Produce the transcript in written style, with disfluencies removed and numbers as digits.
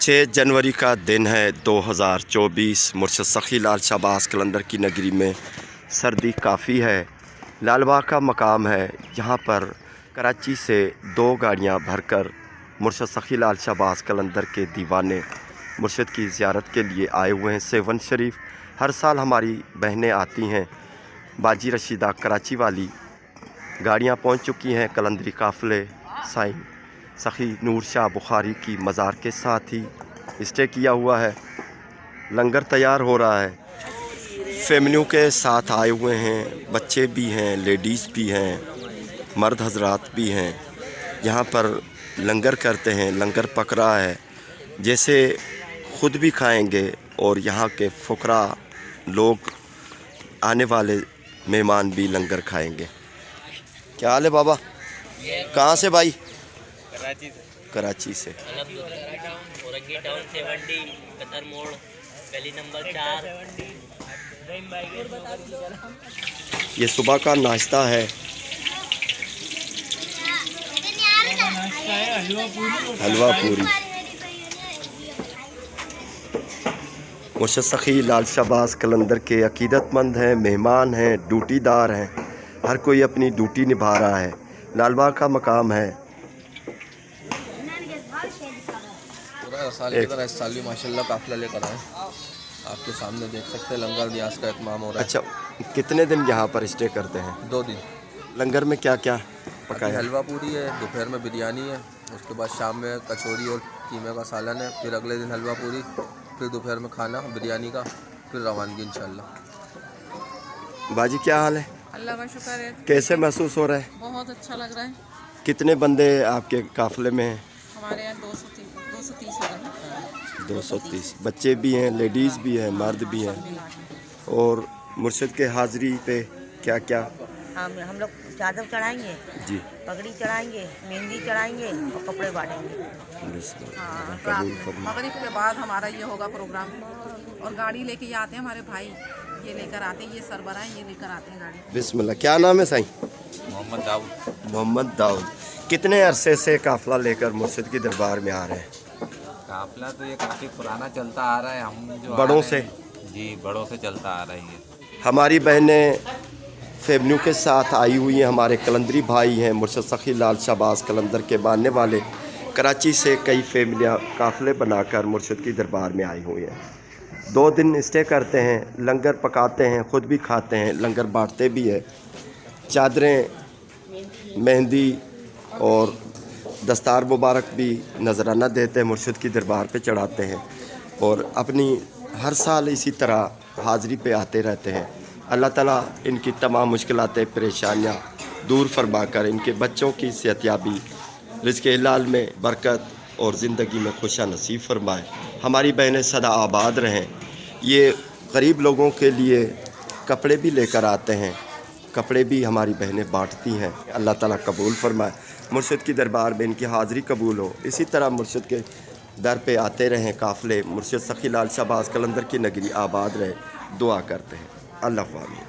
6 जनवरी का दिन है 2024। मुर्शद सखी लाल शाहबाज कलंदर की नगरी में सर्दी काफ़ी है। लालबाग का मकाम है, यहाँ पर कराची से 2 गाड़ियाँ भरकर मुर्शद सखी लाल शाहबाज कलंदर के दीवाने मुर्शद की ज़ियारत के लिए आए हुए हैं। 7 शरीफ हर साल हमारी बहनें आती हैं। बाजी रशीदा कराची वाली गाड़ियाँ पहुँच चुकी हैं। कलंदरी काफ़िले साईं सखी नूर शाह बुखारी की मज़ार के साथ ही स्टे किया हुआ है। लंगर तैयार हो रहा है। फैमिलियों के साथ आए हुए हैं, बच्चे भी हैं, लेडीज़ भी हैं, मर्द हजरात भी हैं। यहाँ पर लंगर करते हैं, लंगर पक रहा है। जैसे ख़ुद भी खाएंगे और यहाँ के फ़ुकरा लोग, आने वाले मेहमान भी लंगर खाएंगे। क्या हाल है बाबा? कहाँ से भाई? कराची से। ये सुबह का नाश्ता है। हलवा पूरी। मुर्शद सखी लाल शाहबाज कलंदर के अकीदतमंद हैं, मेहमान हैं, ड्यूटीदार हैं। हर कोई अपनी ड्यूटी निभा रहा है। लालबाग का मकाम है। साल की तरह इस साल भी माशाल्लाह काफ़िला लेकर आए। आपके सामने देख सकते हैं लंगर न्याज का इत्माम हो रहा है। अच्छा, कितने दिन यहाँ पर स्टे करते हैं? 2 दिन। लंगर में क्या क्या पकाया? हलवा पूरी है, दोपहर में बिरयानी है, उसके बाद शाम में कचौरी और कीमे का सालन है, फिर अगले दिन हलवा पूरी, फिर दोपहर में खाना बिरयानी का, फिर रवानगी इंशाल्लाह। बाजी क्या हाल है? अल्लाह का शुक्र है। कैसे महसूस हो रहा है? बहुत अच्छा लग रहा है। कितने बंदे आपके काफ़िले में हैं? हमारे यहाँ 230 हो गए। 230 बच्चे भी हैं, लेडीज़ भी हैं, मर्द भी हैं। और मुर्शद के हाज़री पे क्या क्या? हम लोग चादर चढ़ाएंगे जी, पगड़ी चढ़ाएंगे, मेहंदी चढ़ाएंगे और कपड़े बांटेंगे। मगरिब के बाद हमारा ये होगा प्रोग्राम। और गाड़ी लेके ये आते हैं हमारे भाई, ये लेकर आते हैं, ये सरबराह ये लेकर आते हैं गाड़ी। बिस्मिल्लाह। क्या नाम है साईं? मोहम्मद दाऊद। मोहम्मद दाऊद। कितने अरसे से काफ़िला लेकर मुर्शद की दरबार में आ रहे हैं? काफिला तो ये काफ़ी पुराना चलता आ रहा है। हम जो बड़ों से? जी, बड़ों से चलता आ रही है। हमारी बहनें फैमिलियों के साथ आई हुई हैं। हमारे कलंदरी भाई हैं, मुर्शद सखी लाल शाहबाज कलंदर के मानने वाले। कराची से कई फैमिलियाँ काफ़िले बनाकर मुर्शद की दरबार में आई हुई हैं। 2 दिन स्टे करते हैं, लंगर पकाते हैं, ख़ुद भी खाते हैं, लंगर बांटते भी हैं। चादरें, मेहंदी और दस्तार मुबारक भी नजराना देते हैं, मुर्शद की दरबार पे चढ़ाते हैं। और अपनी हर साल इसी तरह हाज़री पे आते रहते हैं। अल्लाह ताला इनकी तमाम मुश्किलातें, परेशानियाँ दूर फरमाकर इनके बच्चों की सेहतयाबी, रिज़्क़ हलाल में बरकत और ज़िंदगी में खुशा नसीब फरमाए। हमारी बहनें सदा आबाद रहें। ये गरीब लोगों के लिए कपड़े भी लेकर आते हैं, कपड़े भी हमारी बहनें बांटती हैं। अल्लाह ताला कबूल फरमाए। मुर्शद की दरबार में इनकी हाज़री कबूल हो। इसी तरह मुर्शद के दर पे आते रहें काफ़िले। मुर्शद सखी लाल शाहबाज कलंदर की नगरी आबाद रहे, दुआ करते हैं। अल्लाह आमीन।